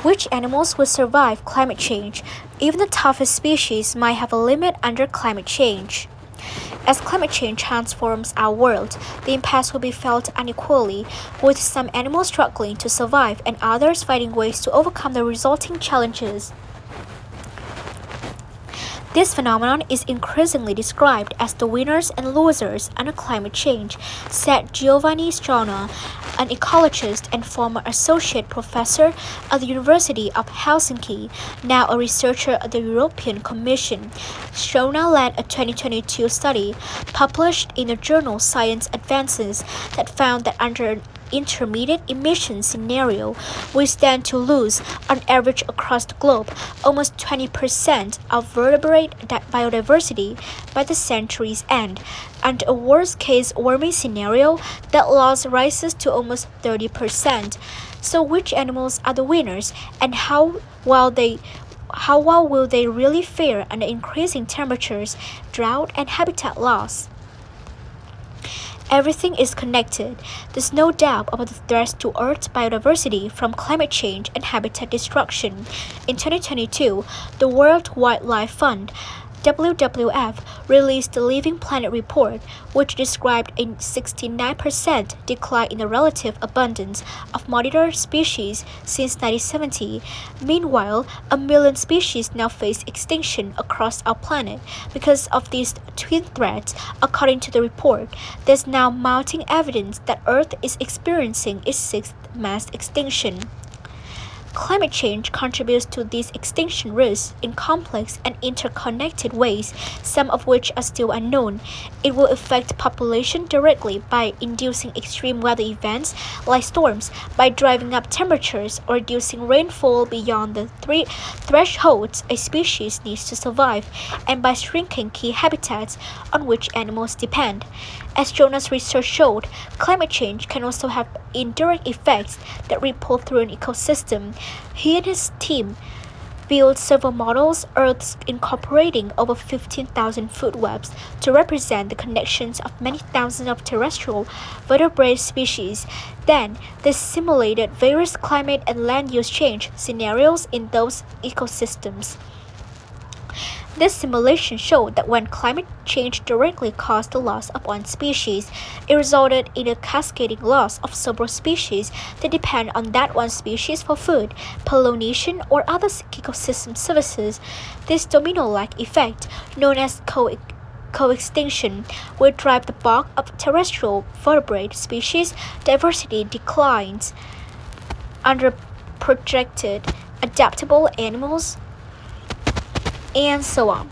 Which animals will survive climate change? Even the toughest species might have a limit under climate change. As climate change transforms our world, the impacts will be felt unequally, with some animals struggling to survive and others finding ways to overcome the resulting challenges. This phenomenon is increasingly described as the winners and losers under climate change, said Giovanni Strona, an ecologist and former associate professor at the University of Helsinki, now a researcher at the European Commission. Strona led a 2022 study published in the journal Science Advances that found that under an intermediate emission scenario, we stand to lose, on average across the globe, almost 20% of vertebrate biodiversity by the century's end. Under a worst-case warming scenario, that loss rises to almost 30%. So which animals are the winners, and how well will they really fare under increasing temperatures, drought, and habitat loss? Everything is connected. There's no doubt about the threats to Earth's biodiversity from climate change and habitat destruction. In 2022, the World Wildlife Fund (WWF) released the Living Planet report, which described a 69% decline in the relative abundance of monitored species since 1970. Meanwhile, 1 million species now face extinction across our planet because of these twin threats. According to the report, there's now mounting evidence that Earth is experiencing its sixth mass extinction. Climate change contributes to these extinction risks in complex and interconnected ways, some of which are still unknown. It will affect population directly by inducing extreme weather events like storms, by driving up temperatures or reducing rainfall beyond the thresholds a species needs to survive, and by shrinking key habitats on which animals depend. As Jonas' research showed, climate change can also have indirect effects that ripple through an ecosystem. He and his team built several models, Earths incorporating over 15,000 food webs to represent the connections of many thousands of terrestrial vertebrate species. Then, they simulated various climate and land use change scenarios in those ecosystems. This simulation showed that when climate change directly caused the loss of one species, it resulted in a cascading loss of several species that depend on that one species for food, pollination, or other ecosystem services. This domino-like effect, known as co-extinction, will drive the bulk of terrestrial vertebrate species diversity declines under projected adaptable animals, and so on.